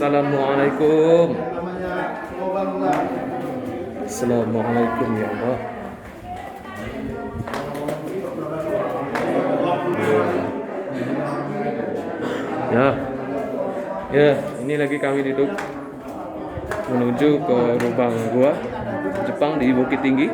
Assalamualaikum. Assalamualaikum ya Allah. Ya, ini lagi kami duduk menuju ke lubang gua Jepang di Bukit Tinggi.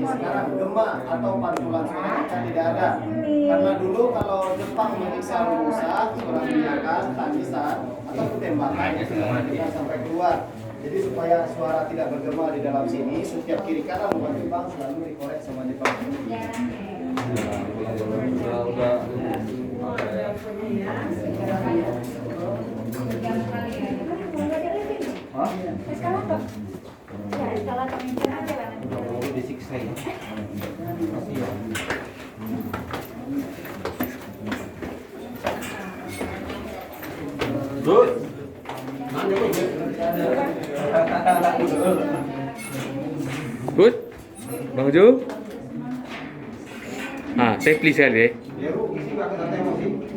Sekarang gema atau pantulan suara kita tidak ada, karena dulu kalau Jepang menyiksa rusak, orang teriakan, tangisan atau tembakan itu kita sampai keluar. Jadi supaya suara tidak bergema di dalam sini, setiap kiri kanan lubang Jepang selalu dikorek sama Jepang. Disiksa ya. Bud, Bang Jo. Saya please sekali.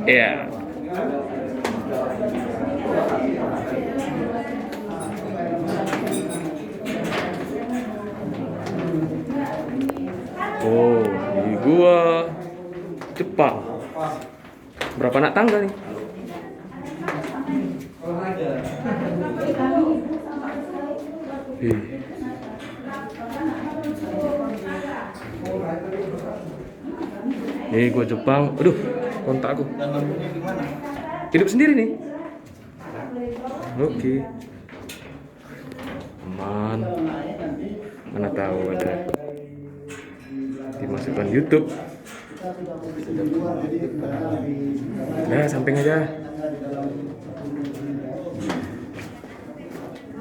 Ya. Oh, di gua Jepang. Berapa nak tangga nih? Nih gua Jepang. Aduh, kontak aku. Hidup sendiri nih. Oke. Aman. Mana tahu ada dimasukkan YouTube. Nah, samping aja.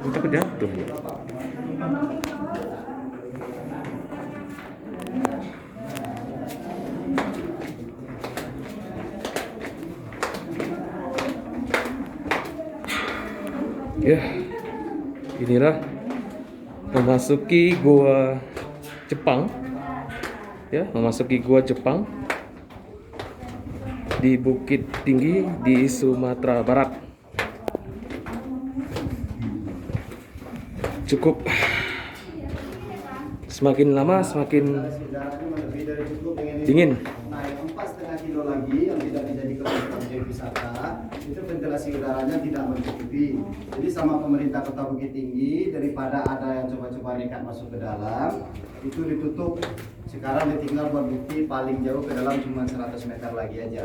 Kita jatuh. Ya, inilah memasuki gua Jepang. Ya, memasuki gua Jepang di Bukit Tinggi di Sumatera Barat. Cukup semakin lama semakin dingin. Naik 4,5 kilo lagi yang tidak dijadikan objek wisata, itu ventilasi udaranya tidak mencukupi. Jadi sama pemerintah Kota Bukit Tinggi, daripada ada yang coba-coba nekat masuk ke dalam, itu ditutup. Sekarang ditinggal buat bukti paling jauh ke dalam cuma 100 meter lagi aja.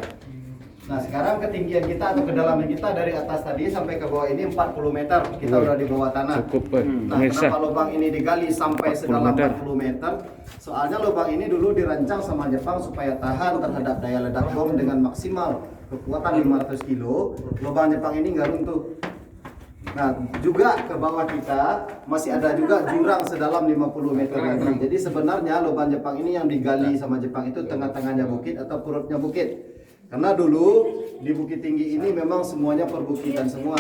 Nah sekarang ketinggian kita atau kedalaman kita dari atas tadi sampai ke bawah ini 40 meter. Kita udah di bawah tanah. Cukup. Nah kenapa lubang ini digali sampai sedalam 40 meter? Soalnya lubang ini dulu dirancang sama Jepang supaya tahan terhadap daya ledak bom dengan maksimal kekuatan 500 kilo. Lubang Jepang ini nggak runtuh. Nah juga ke bawah kita masih ada juga jurang sedalam 50 meter lagi. Jadi sebenarnya lubang Jepang ini yang digali sama Jepang itu tengah-tengahnya bukit atau perutnya bukit. Karena dulu di Bukit Tinggi ini memang semuanya perbukitan semua.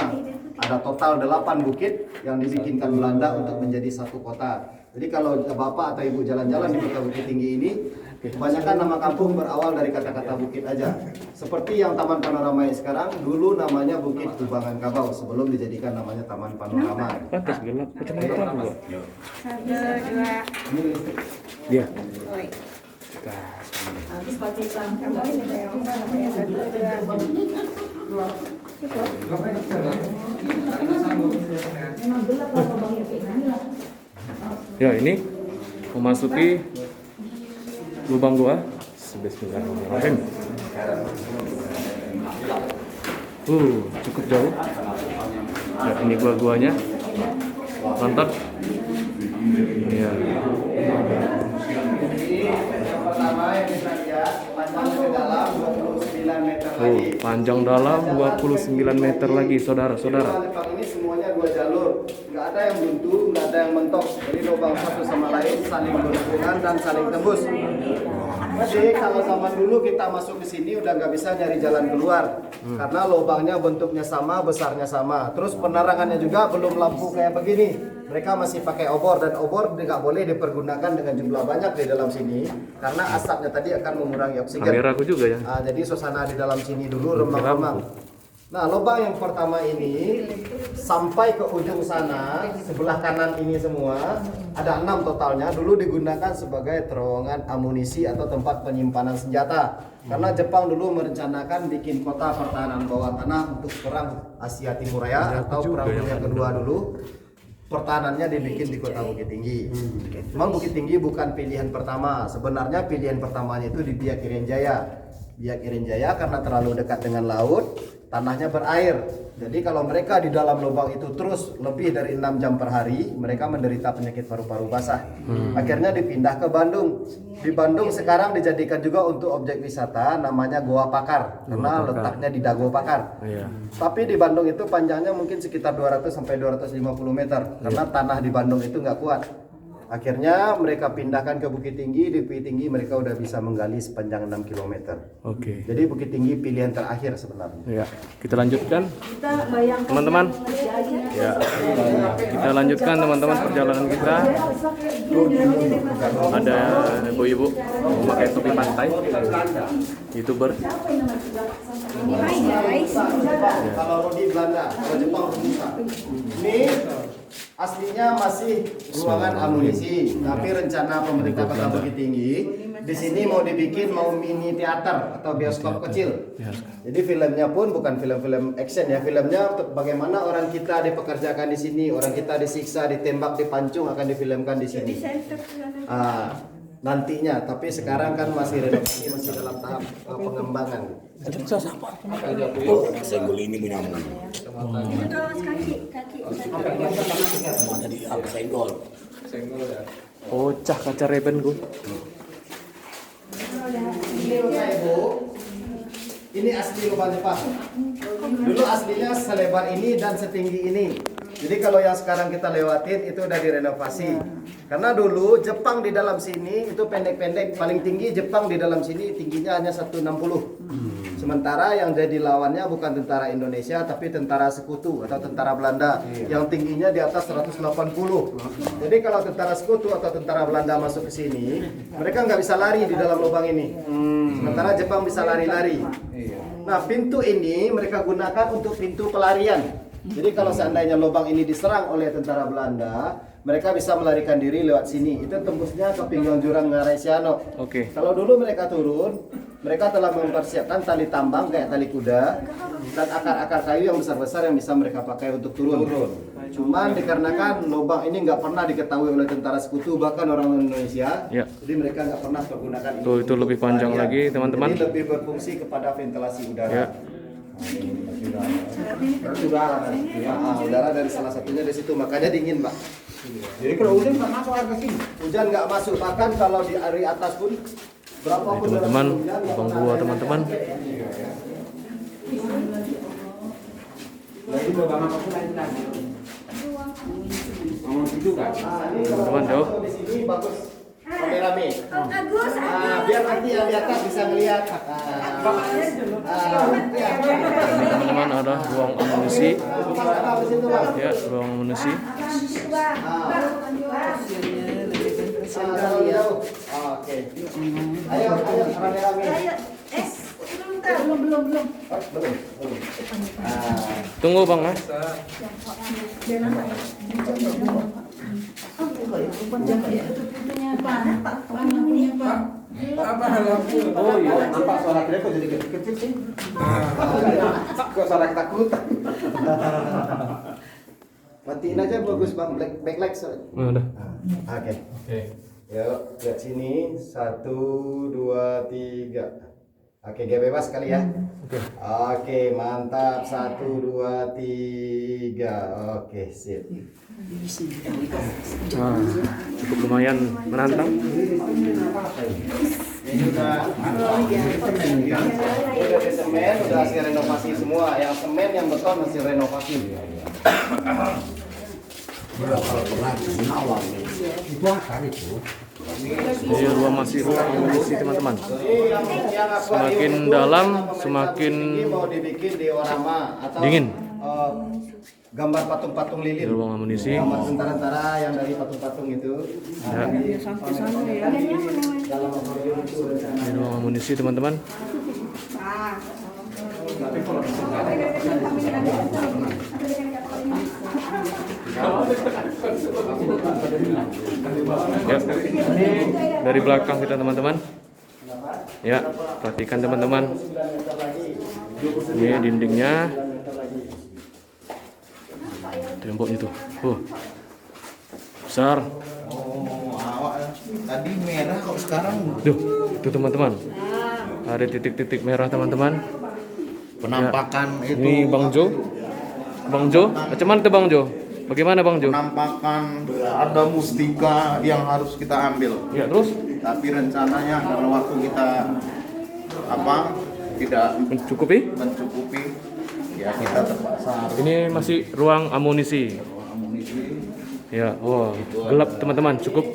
Ada total 8 bukit yang dibikinkan Belanda untuk menjadi satu kota. Jadi kalau Bapak atau Ibu jalan-jalan di Kota Bukit Tinggi ini, kebanyakan nama kampung berawal dari kata-kata bukit aja. Seperti yang Taman Panorama sekarang, dulu namanya Bukit Kubangan Kabau sebelum dijadikan namanya Taman Panorama. Pantas gelap. Kacamata gua. 1, 2. Dia. Habis pakai tambah ini kayak apa namanya 1, 2. Ya, ini memasuki lubang gua. Bismillahirrahmanirrahim. Cukup jauh. Ya, ini guanya. Mantap. Ya. Pertama yang kita lihat panjang ke dalam 29 meter lagi. Panjang dalam 29 meter lagi, saudara-saudara. Jepang ini semuanya 2 jalur, nggak ada yang buntu, nggak ada yang mentok. Jadi lubang satu sama lain saling berhubungan dan saling tembus. Jadi kalau zaman dulu kita masuk ke sini udah nggak bisa nyari jalan keluar karena lubangnya bentuknya sama, besarnya sama. Terus penerangannya juga belum lampu kayak begini. Mereka masih pakai obor dan obor nggak boleh dipergunakan dengan jumlah banyak di dalam sini karena asapnya tadi akan mengurangi oksigen. Kamera aku juga ya. Jadi suasana di dalam sini dulu remang-remang. Nah, lubang yang pertama ini sampai ke ujung sana, sebelah kanan ini semua, ada 6 totalnya, dulu digunakan sebagai terowongan amunisi atau tempat penyimpanan senjata. Karena Jepang dulu merencanakan bikin kota pertahanan bawah tanah untuk perang Asia Timur Raya atau perang dunia kedua dulu. Pertahanannya dibikin di kota Bukit Tinggi. Memang Bukit Tinggi bukan pilihan pertama. Sebenarnya pilihan pertamanya itu di Biak Irian Jaya. Biak Irian Jaya karena terlalu dekat dengan laut, tanahnya berair. Jadi kalau mereka di dalam lubang itu terus lebih dari 6 jam per hari, mereka menderita penyakit paru-paru basah. Akhirnya dipindah ke Bandung. Di Bandung sekarang dijadikan juga untuk objek wisata namanya Goa Pakar karena letaknya di Dago Pakar. Tapi di Bandung itu panjangnya mungkin sekitar 200 sampai 250 meter karena tanah di Bandung itu nggak kuat. Akhirnya mereka pindahkan ke Bukit Tinggi. Di Bukit Tinggi mereka udah bisa menggali sepanjang 6 km. Oke. Jadi Bukit Tinggi pilihan terakhir sebenarnya. Ya, kita lanjutkan teman-teman. Ya, kita lanjutkan teman-teman perjalanan kita. Ada ibu-ibu memakai topi pantai, YouTuber. Kalau Rodi Belanda, kalau Jepang Rusa. Ini aslinya masih ruangan amunisi, tapi rencana pemerintah Kota Bukit Tinggi di sini mau dibikin mini teater atau bioskop kecil. Jadi filmnya pun bukan film-film action ya, filmnya bagaimana orang kita dipekerjakan di sini, orang kita disiksa, ditembak, dipancung akan difilmkan di sini. Nantinya, tapi sekarang kan masih renovasi, masih dalam tahap pengembangan. Senggol ini menyambung. Ada di senggol. Pecah kaca reben gue. Ini asli lubang Jepang. Dulu aslinya selebar ini dan setinggi ini. Jadi kalau yang sekarang kita lewatin itu udah direnovasi. Karena dulu Jepang di dalam sini itu pendek-pendek, paling tinggi Jepang di dalam sini tingginya hanya 160. Sementara yang jadi lawannya bukan tentara Indonesia tapi tentara sekutu atau tentara Belanda yang tingginya di atas 180. Jadi kalau tentara sekutu atau tentara Belanda masuk ke sini, mereka nggak bisa lari di dalam lubang ini. Sementara Jepang bisa lari-lari. Nah, pintu ini mereka gunakan untuk pintu pelarian. Jadi kalau seandainya lubang ini diserang oleh tentara Belanda, mereka bisa melarikan diri lewat sini. Itu tembusnya ke pinggiran jurang Ngarai Siano. Oke. Kalau dulu mereka turun, mereka telah mempersiapkan tali tambang kayak tali kuda dan akar-akar kayu yang besar-besar yang bisa mereka pakai untuk turun. Cuman dikarenakan lubang ini nggak pernah diketahui oleh tentara sekutu bahkan orang Indonesia, jadi mereka nggak pernah menggunakan Itu lebih panjang lagi teman-teman. Jadi lebih berfungsi kepada ventilasi udara. Ya. Udara dari salah satunya di situ, makanya dingin, Pak. Jadi kalau hujan nggak masuk air ke sini. Hujan nggak masuk, bahkan kalau di hari atas pun berapapun Teman-teman, lubang gua teman-teman. Lagi lubang apa pun lain lagi. Ngomong gitu kan? Teman-teman, jauh. Di sini bagus rame-rame. Agus, Biar nanti yang di atas bisa melihat. Teman-teman, ada ruang amunisi. Ya, ruang amunisi. Oke. Ayo rame-rame. belum. Belum. Tunggu Bang, Mas. Oh iya, nampak suara kita kok jadi kecil sih. Kok suara ketakutan. Matiin aja bagus Bang, backlight. Udah. Oke. Yuk, lihat sini. 1, 2, 3. Oke, gak bebas kali ya. Oke, mantap. 1, 2, 3. Oke, sip. Nah, cukup lumayan menantang. Ini udah di semen, udah hasil renovasi semua. Yang semen, yang beton masih renovasi. Kalau pernah di awal Itu akar itu. Ini ruang masih ruang amunisi teman-teman. Semakin dalam semakin mau dibikin diorama atau dingin. Gambar patung-patung Di lilin. ruang amunisi. Gambar tentara-tentara yang dari patung-patung itu. Ya. Sampai sana ya. Dalam koridor itu rencana. Di ruang amunisi teman-teman. Ya, ini dari belakang kita teman-teman. Ya, perhatikan teman-teman. Ini dindingnya, temboknya tuh. Besar. Oh, awak tadi merah kok sekarang Tuh, itu teman-teman. Ada titik-titik merah teman-teman. penampakan itu. Ini Bang Jo. Bang Jo, macam mana tuh Bang Jo? Bagaimana Bang Jo? Penampakan ada mustika yang harus kita ambil. Ya, terus Tapi rencananya karena waktu kita tidak mencukupi. mencukupi, ya kita terpaksa harus Ini masih ruang amunisi. amunisi. Ya, wow, gelap teman-teman, cukup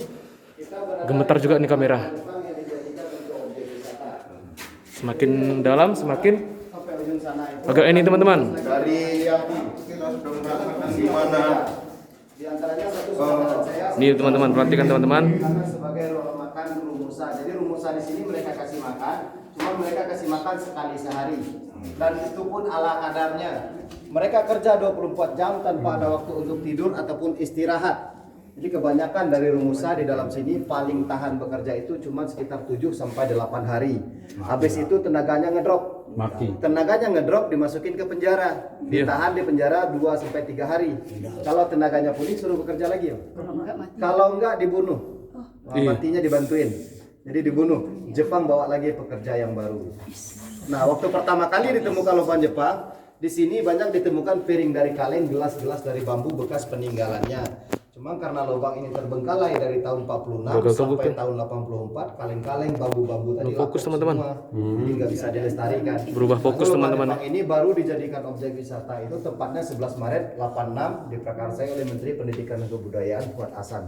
gemetar juga nih kamera. Semakin dalam semakin agak ini teman-teman. Dari yang kita sudah merasakan di mana Di antaranya satu saudara saya Ini teman-teman, perhatikan teman-teman. digunakan sebagai ruang makan rumusan. Jadi rumusan di sini mereka kasih makan, cuma mereka kasih makan sekali sehari. Dan itu pun ala kadarnya. Mereka kerja 24 jam tanpa ada waktu untuk tidur ataupun istirahat. Jadi kebanyakan dari rumusa di dalam sini paling tahan bekerja itu cuma sekitar 7 sampai 8 hari. Habis itu tenaganya ngedrop. Tenaganya ngedrop dimasukin ke penjara. Ditahan di penjara 2 sampai 3 hari. Kalau tenaganya pulih suruh bekerja lagi ya. Kalau enggak dibunuh. Matinya dibantuin. Jadi dibunuh. Jepang bawa lagi pekerja yang baru. Nah, waktu pertama kali ditemukan lubang Jepang, di sini banyak ditemukan piring dari kaleng, gelas-gelas dari bambu bekas peninggalannya. Cuma karena lubang ini terbengkalai dari tahun 46 Gagal sampai terbukti. tahun 84, kaleng-kaleng bambu-bambu tadi Fokus, lapuk teman-teman. semua. Jadi nggak bisa dilestarikan. Berubah fokus, Lubang teman-teman. Jepang ini baru dijadikan objek wisata itu tepatnya 11 Maret 86 diprakarsai oleh Menteri Pendidikan dan Kebudayaan Fuad Hasan.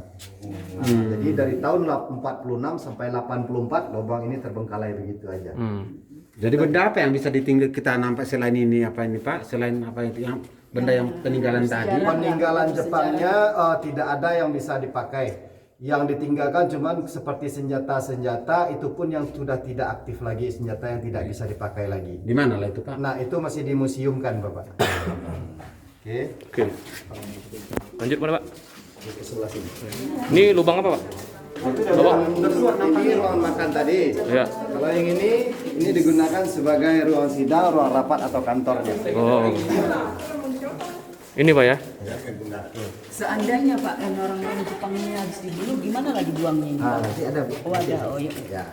Jadi dari tahun 46 sampai 84 lubang ini terbengkalai begitu aja. Jadi benda apa yang bisa ditinggal kita nampak selain ini apa ini Pak? Selain apa itu yang benda yang peninggalan tadi? Peninggalan Jepangnya tidak ada yang bisa dipakai. Yang ditinggalkan cuman seperti senjata-senjata itu pun yang sudah tidak aktif lagi, senjata yang tidak bisa dipakai lagi. Di mana lah itu Pak? Nah, itu masih dimuseumkan, Bapak. Oke. Oke. Lanjut mana Pak? Ke sebelah sini. Ini lubang apa Pak? Ini ruang makan tadi. Ya. Kalau yang ini digunakan sebagai ruang sidang, ruang rapat atau kantornya. Oh. Ini Pak ya? Seandainya Pak, yang orang-orang Jepang ini habis dibunuh, gimana lagi buangnya ini? Nah, nanti ada Bu. Oh ada, oh iya. Ya.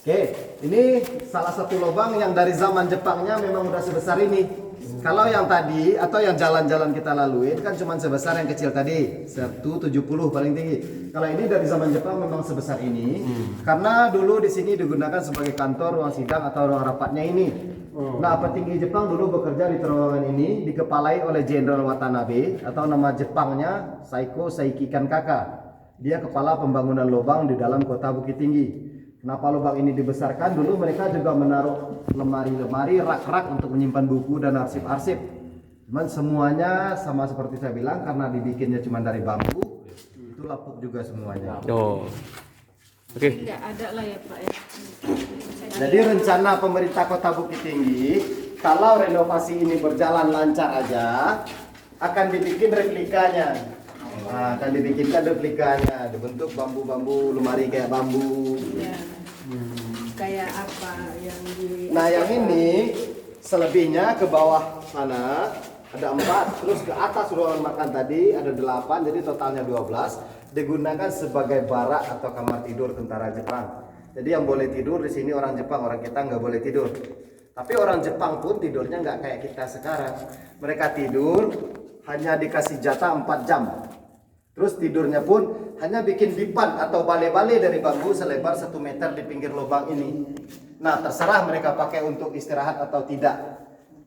Oke, ini salah satu lubang yang dari zaman Jepangnya memang udah sebesar ini. Kalau yang tadi atau yang jalan-jalan kita laluin kan cuma sebesar yang kecil tadi, 170 paling tinggi. Kalau ini dari zaman Jepang memang sebesar ini, karena dulu di sini digunakan sebagai kantor, ruang sidang atau ruang rapatnya ini. Nah, petinggi Jepang dulu bekerja di terowongan ini, dikepalai oleh Jenderal Watanabe atau nama Jepangnya Saiko Saiki Kankaka. Dia kepala pembangunan lubang di dalam kota Bukit Tinggi. Kenapa lubang ini dibesarkan? Dulu mereka juga menaruh lemari-lemari, rak-rak untuk menyimpan buku dan arsip-arsip. Cuman semuanya sama seperti saya bilang, karena dibikinnya cuma dari bambu, itu lapuk juga semuanya. Oh. Oke. Tidak ada lah ya Pak ya. Jadi rencana pemerintah Kota Bukit Tinggi, kalau renovasi ini berjalan lancar aja, akan dibikin replikanya. Nah, akan dibikinkan replikanya, dibentuk bambu-bambu, lemari kayak bambu. Ya. Kayak apa yang di Nah, yang ini selebihnya ke bawah sana ada 4, terus ke atas ruangan makan tadi ada 8, jadi totalnya 12, digunakan sebagai barak atau kamar tidur tentara Jepang. Jadi yang boleh tidur di sini orang Jepang, orang kita nggak boleh tidur. Tapi orang Jepang pun tidurnya nggak kayak kita sekarang. Mereka tidur hanya dikasih jatah 4 jam. Terus tidurnya pun hanya bikin dipan atau bale-bale dari bambu selebar 1 meter di pinggir lubang ini. Nah, terserah mereka pakai untuk istirahat atau tidak.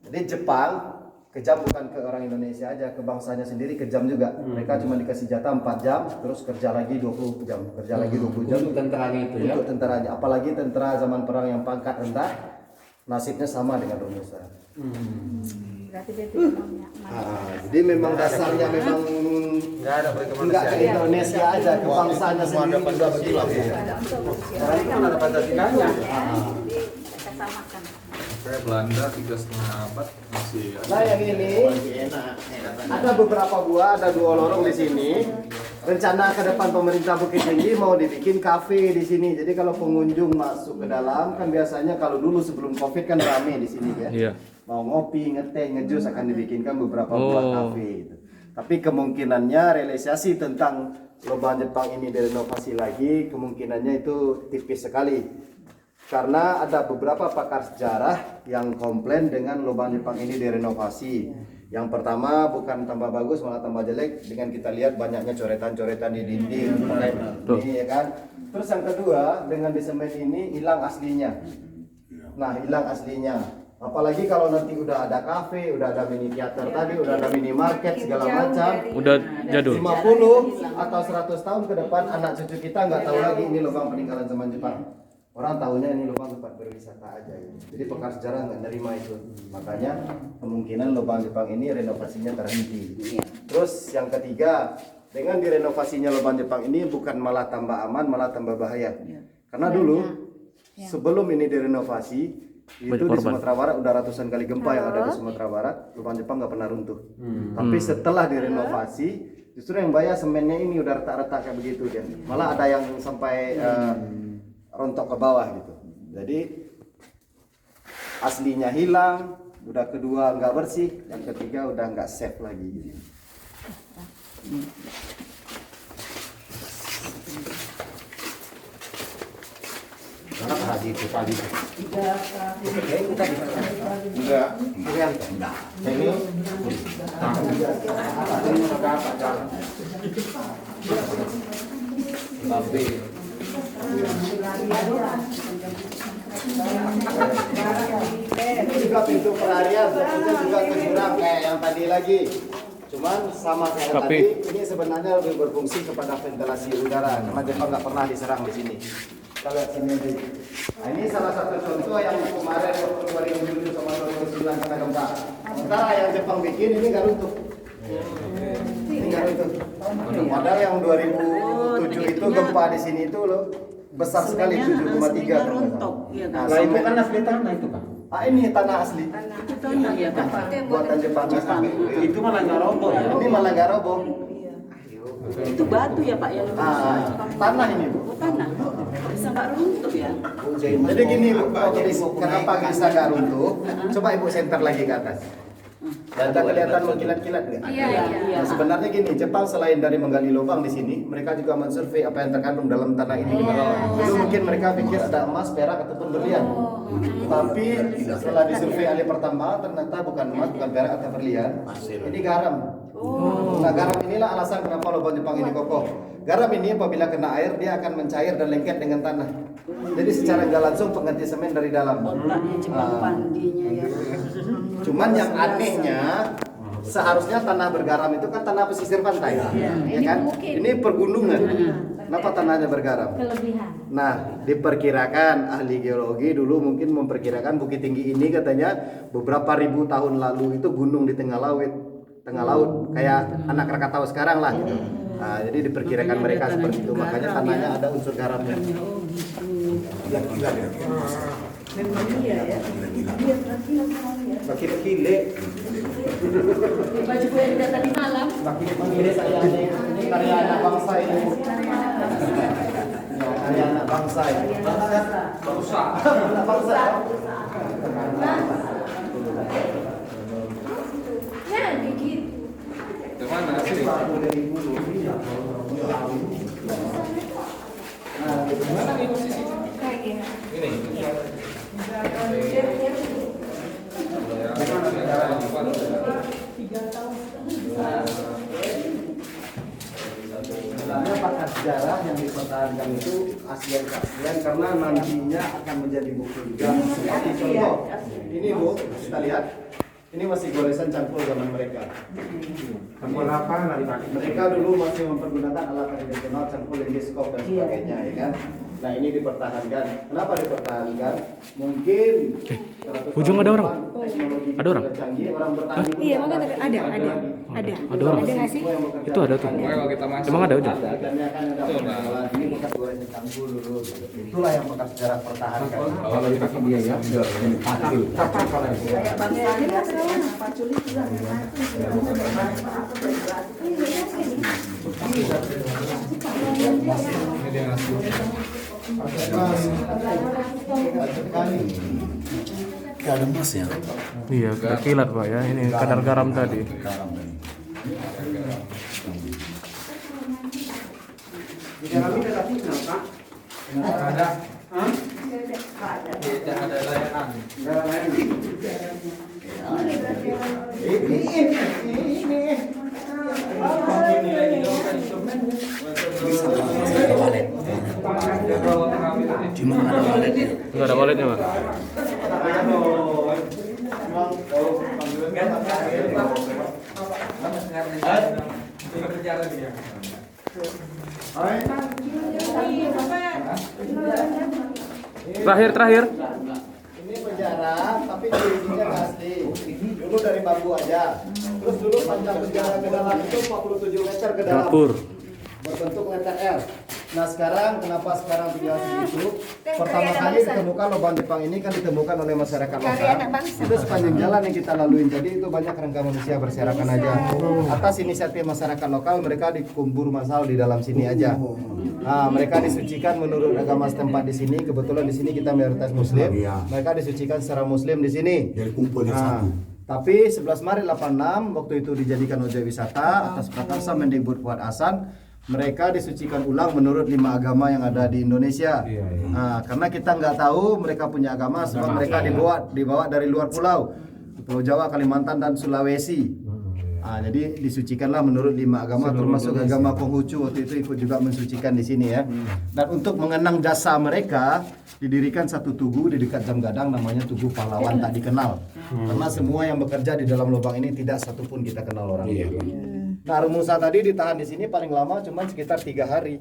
Jadi Jepang kejam bukan ke orang Indonesia aja, ke bangsanya sendiri kejam juga. Mereka cuma dikasih jatah 4 jam, terus kerja lagi 20 jam, kerja lagi 20 jam. Untuk tentaranya itu ya. Untuk tentaranya, apalagi tentara zaman perang yang pangkat rendah, nasibnya sama dengan Romusa. Berarti dia tidak mau Jadi memang dasarnya memang Enggak ada enggak berkemanusiaan. ke Indonesia aja, ke bangsanya sendiri juga begitu. ada untuk usia Orang itu kan ada Pancasilanya. jadi mereka samakan. Kayak Belanda 3,5 abad masih Nah yang ini ada beberapa buah, ada 2 lorong di sini. Rencana ke depan pemerintah Bukit Tinggi mau dibikin kafe di sini. Jadi kalau pengunjung masuk ke dalam kan biasanya kalau dulu sebelum Covid kan rame di sini ya. Iya. Mau ngopi, ngeteh, ngejus akan dibikinkan beberapa buah Oh. kafe gitu. Tapi kemungkinannya realisasi tentang lubang Jepang ini direnovasi lagi, kemungkinannya itu tipis sekali. Karena ada beberapa pakar sejarah yang komplain dengan lubang Jepang ini direnovasi. Yang pertama bukan tambah bagus malah tambah jelek, dengan kita lihat banyaknya coretan-coretan di dinding, ini ya kan. Terus yang kedua dengan disemen ini hilang aslinya. Nah hilang aslinya. Apalagi kalau nanti udah ada kafe, udah ada mini teater tadi, udah ada minimarket segala macam. Udah jadul. 50 atau 100 tahun ke depan anak cucu kita nggak tahu lagi ini lubang peninggalan zaman Jepang. Orang tahunya ini lubang tempat berwisata aja gitu. Jadi pakar sejarah nggak nerima itu. Makanya kemungkinan lubang Jepang ini renovasinya terhenti. Terus yang ketiga, dengan direnovasinya lubang Jepang ini bukan malah tambah aman, malah tambah bahaya. Karena dulu sebelum ini direnovasi itu di Sumatera Barat udah ratusan kali gempa yang ada di Sumatera Barat, lubang Jepang nggak pernah runtuh. Tapi setelah direnovasi, justru yang bahaya semennya ini udah retak-retak kayak begitu dia. Malah ada yang sampai rontok ke bawah gitu. Jadi aslinya hilang, udah kedua nggak bersih, yang ketiga udah nggak safe lagi. Gitu. Karena tadi itu tadi. Enggak. Ini ini juga pintu pelarian, tentunya juga ke jurang kayak yang tadi lagi. Cuman sama kayak Tapi tadi, ini sebenarnya lebih berfungsi kepada ventilasi udara karena Jepang nggak pernah diserang di sini. Kita lihat sini aja. Nah, ini salah satu contoh yang kemarin waktu 2007 sama 2009 kena gempa. Sementara yang Jepang bikin ini nggak runtuh. Ini nggak runtuh. Padahal yang 2007 itu gempa di sini itu loh besar sekali 7,3. Rontok, iya kan? Nah, Itu kan asli tanah itu kan. ini tanah asli. Itu tanah ya kan? Buatan Jepang. Itu malah nggak roboh ya. Ini malah nggak roboh. Itu batu ya Pak yang Tanah ini Bu. tanah. Bisa nggak runtuh ya? Jadi gini Bu, kenapa bisa nggak runtuh? Coba Ibu senter lagi ke atas. Ada kelihatan mengkilat-kilat nggak? Iya, iya. Nah, sebenarnya gini, Jepang selain dari menggali lubang di sini, mereka juga mensurvei apa yang terkandung dalam tanah ini. Dulu mungkin mereka pikir ada emas, perak ataupun berlian. Tapi setelah disurvei ahli pertambangan ternyata bukan emas, bukan perak atau berlian. Ini garam. Nah, garam inilah alasan kenapa lubang Jepang ini kokoh. Garam ini apabila kena air dia akan mencair dan lengket dengan tanah. Jadi secara nggak langsung pengganti semen dari dalam. Otaknya Jepang pandinya ya. Cuman yang anehnya seharusnya tanah bergaram itu kan tanah pesisir pantai, ya kan? Ini pergunungan. Kenapa tanahnya bergaram? Kelebihan. Nah, diperkirakan ahli geologi dulu mungkin memperkirakan Bukit Tinggi ini katanya beberapa ribu tahun lalu itu gunung di tengah laut, kayak anak Krakatau sekarang lah gitu. Nah, jadi diperkirakan mereka seperti itu, makanya tanahnya ada unsur garamnya. Bagi kile. Baju gue yang tadi malam. Bagi kile saya ini karya anak bangsa ini. Karya anak bangsa ini. Anak bangsa. Ya, gigit. Kemana asli? Kayak gini. Ini. Sebenarnya pakar sejarah yang dipertahankan itu ASEAN karena nantinya akan menjadi buku juga. Seperti contoh, ini Bu, kita lihat. Ini masih goresan cangkul zaman mereka. Cangkul apa lagi Pak? Mereka dulu masih mempergunakan alat tradisional cangkul endoskop dan sebagainya, ya kan? Nah ini dipertahankan. Kenapa dipertahankan? Mungkin ujung ada orang? teknologi Ada orang? canggih, orang bertani pun Iya, makanya ada. Ada orang? Ada nggak sih? Itu ada tuh. Pokoknya kalau kita masuk. Emang ada ujung? ikannya kan ada persoalan. Ini bekas goreng cangkul dulu. Itulah yang bekas sejarah pertahankan. Kalau dipakai dia ya, pacul. Kapan kalau itu? Kayak bangsa ini Mas Rawan, pacul itu lah. Ini dia ngasih. Gak ada emas ya? Iya, kilat Pak ya. Ini kadar garam tadi. Garam tadi. Di dalam ini ada fitnah Pak. Ada. Hah? Tidak ada layanan. Enggak ada lain. Ada walet. Cuma ada waletnya. Enggak ada walletnya Pak. Terakhir. Ini penjara, tapi dindingnya nggak asli. Dulu dari bambu aja. Terus dulu panjang penjara ke dalam itu 47 meter ke dalam. Dapur. Berbentuk letter L. Nah sekarang kenapa sekarang tinggal segitu? Pertama kali ditemukan lubang Jepang ini kan ditemukan oleh masyarakat Karya lokal. anak bangsa. Itu sepanjang jalan yang kita laluin, jadi itu banyak kerangka manusia berserakan aja. Atas inisiatif masyarakat lokal mereka dikubur massal di dalam sini aja. Nah, mereka disucikan menurut agama setempat di sini. Kebetulan di sini kita mayoritas Muslim. Mereka disucikan secara Muslim di sini. Jadi kumpul di Nah, satu. tapi 11 Maret 86 waktu itu dijadikan objek wisata atas prakarsa Mendikbud Fuad Hasan, mereka disucikan ulang menurut 5 agama yang ada di Indonesia. Nah, karena kita nggak tahu mereka punya agama sebab mereka dibawa dari luar pulau, Pulau Jawa, Kalimantan dan Sulawesi. Nah, jadi disucikanlah menurut 5 agama termasuk agama Konghucu waktu itu ikut juga mensucikan di sini ya. Dan untuk mengenang jasa mereka didirikan satu tugu di dekat Jam Gadang namanya Tugu Pahlawan Tak Dikenal. Karena semua yang bekerja di dalam lubang ini tidak satupun kita kenal orangnya. Nah, Rumusa tadi ditahan di sini paling lama cuma sekitar 3 hari.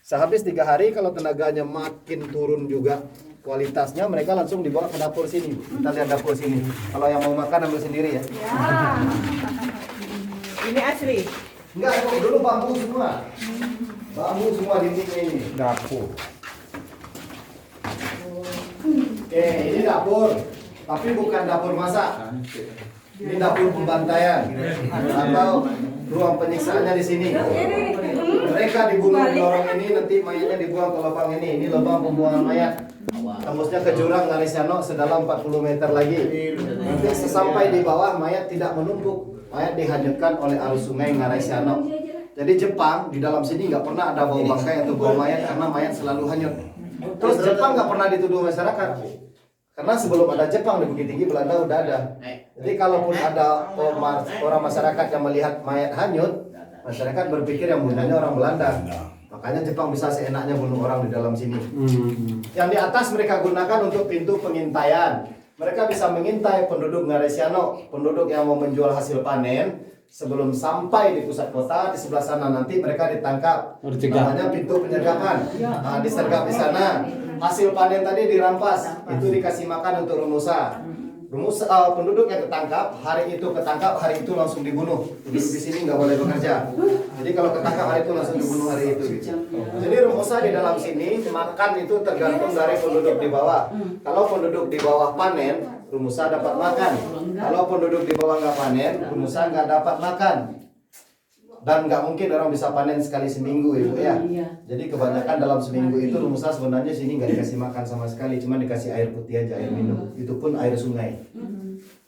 Sehabis 3 hari kalau tenaganya makin turun juga kualitasnya, mereka langsung dibawa ke dapur sini. Kita lihat dapur sini. Kalau yang mau makan ambil sendiri ya. Ini asli. Enggak, dulu bambu semua. Bambu semua dindingnya ini. Dapur. Oke, ini dapur. Tapi bukan dapur masak. Ini dapur pembantaian atau ruang penyiksaannya di sini. Mereka dibunuh di lorong ini, nanti mayatnya dibuang ke lubang ini. Ini lubang pembuangan mayat. Tembusnya ke jurang Ngarisyano sedalam 40 meter lagi. Nanti sesampai di bawah mayat tidak menumpuk. Mayat dihanyutkan oleh arus sungai Ngarisyano. Jadi Jepang di dalam sini nggak pernah ada bau bangkai atau bau mayat karena mayat selalu hanyut. Terus Jepang nggak pernah dituduh masyarakat. Karena sebelum ada Jepang di Bukit Tinggi Belanda udah ada. Jadi kalaupun ada orang masyarakat yang melihat mayat hanyut, masyarakat berpikir yang bunuhnya orang Belanda. Makanya Jepang bisa seenaknya bunuh orang di dalam sini. Yang di atas mereka gunakan untuk pintu pengintaian. Mereka bisa mengintai penduduk Ngarisyano, penduduk yang mau menjual hasil panen. Sebelum sampai di pusat kota, di sebelah sana nanti mereka ditangkap. Namanya pintu penyergapan. Nah, disergap di sana. Hasil panen tadi dirampas, itu dikasih makan untuk Rumusa. Penduduk yang ketangkap, hari itu langsung dibunuh. Penduduk di sini nggak boleh bekerja. Jadi kalau ketangkap hari itu langsung dibunuh hari itu. Gitu. Jadi Rumusa di dalam sini makan itu tergantung dari penduduk di bawah. Kalau penduduk di bawah panen, Rumusa dapat makan. Kalau penduduk di bawah nggak panen, Rumusa nggak dapat makan. Dan nggak mungkin orang bisa panen sekali seminggu ibu ya. Jadi kebanyakan dalam seminggu itu Rumusa sebenarnya sini nggak dikasih makan sama sekali, cuma dikasih air putih aja, air minum. Itu pun air sungai.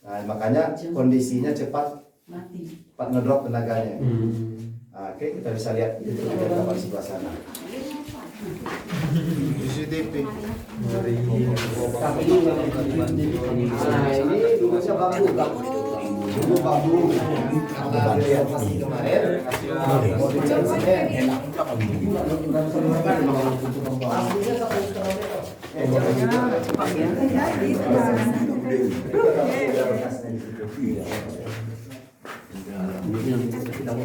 Nah, makanya kondisinya cepat ngedrop tenaganya. Nah, oke, kita bisa lihat itu di dalam sebelah sana. CCTV. Nah, ini dulunya bambu. Dulu bambu. Karena lihat masih kemarin. Mau dicat semen. Bambunya 1,5 meter.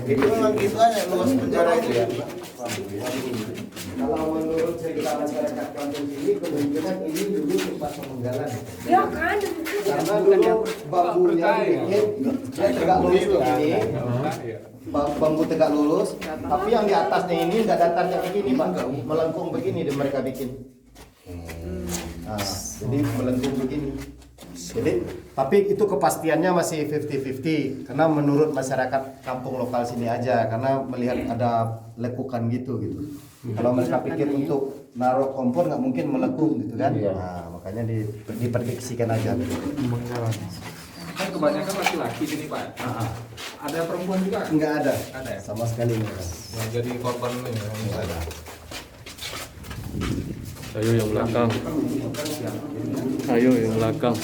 Itu memang gitu aja luas penjara itu ya. Kalau menurut cerita masyarakat kampung sini, kemungkinan ini dulu tempat pemenggalan. Ya kan, Karena dulu bambunya dibikin dia tegak lurus begini, bambu tegak lurus, tapi yang di atasnya ini nggak datarnya begini Pak, melengkung begini dan mereka bikin. Nah, jadi melengkung begini. Jadi, tapi itu kepastiannya masih 50-50 karena menurut masyarakat kampung lokal sini aja karena melihat ada lekukan gitu. Kalau mereka pikir untuk naruh kompor nggak mungkin melengkung gitu kan? Nah, makanya diprediksikan aja. Kan kebanyakan laki-laki sini Pak. Ada perempuan juga? Nggak ada, Ada ya? sama sekali nggak ada. Yang jadi korban ini. Nggak ada. Ayo yang belakang. Ayo yang belakang.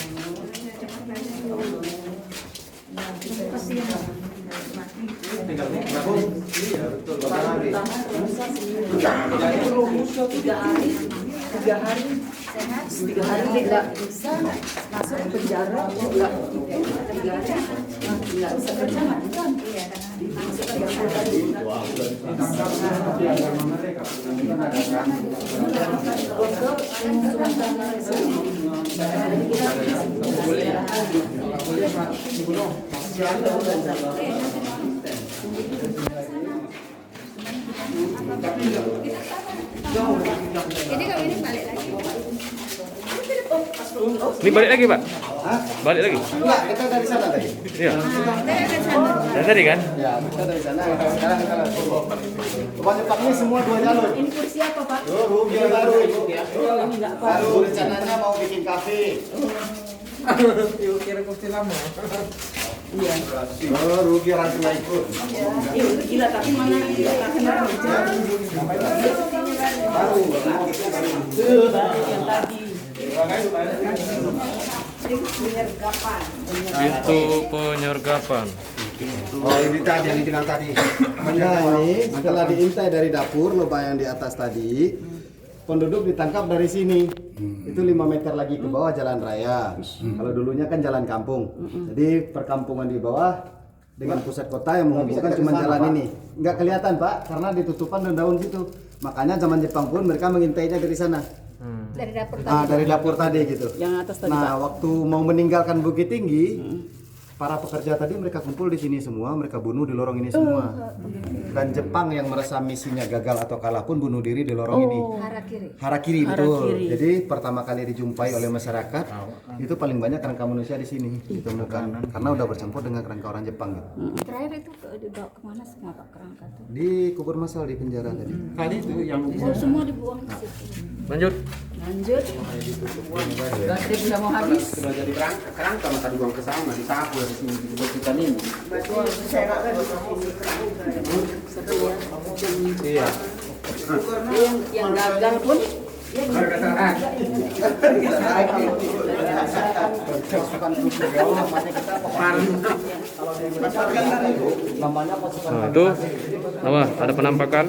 Tiga hari tidak bisa masuk ke penjara juga. 3 hari nggak bisa kerja kan? Masuk ke ini kalau ini balik lagi. Ini balik lagi Pak? Balik lagi? Enggak, kita dari sana tadi. Iya. Saya akan sana. Dari tadi kan? Ya, kita dari sana. Sekarang kita langsung. Rumah Jepang ini semua 2 jalur. Ini kursi apa Pak? Oh, Rugi baru. Ini nggak apa. Baru rencananya mau bikin kafe. Kira kursi lama. Iya. Oh, Rugi orang tua ikut. Iya, gila tapi mana nggak kenal meja. Baru. Yang tadi. Pintu penyergapan. Oh ini tadi yang dibilang tadi. Nah, ini setelah diintai dari dapur, lubang yang di atas tadi, penduduk ditangkap dari sini. Itu 5 meter lagi ke bawah jalan raya. Kalau dulunya kan jalan kampung. Jadi perkampungan di bawah dengan pusat kota yang menghubungkan cuma jalan ini. Nggak kelihatan Pak, karena ditutupan daun-daun situ. Makanya zaman Jepang pun mereka mengintainya dari sana. Dari dapur tadi. Ah, dari dapur tadi gitu. Yang atas tadi Nah, waktu mau meninggalkan Bukit Tinggi, para pekerja tadi mereka kumpul di sini semua, mereka bunuh di lorong ini semua. Dan Jepang yang merasa misinya gagal atau kalah pun bunuh diri di lorong ini. Harakiri. Harakiri betul. Jadi pertama kali dijumpai oleh masyarakat itu paling banyak kerangka manusia di sini ditemukan karena udah bercampur dengan kerangka orang Jepang gitu. Terakhir itu dibawa kemana semua Pak kerangka tuh? Di kubur masal di penjara tadi. Tadi itu yang Oh, semua dibuang ke situ. Lanjut. lanjut. Dia sudah mau habis. sudah jadi kerangka maka dibuang ke sana, disapu dari sini dibuat ini. Iya. Yang gagal pun Namanya pasukan Nah, itu apa? Ada penampakan.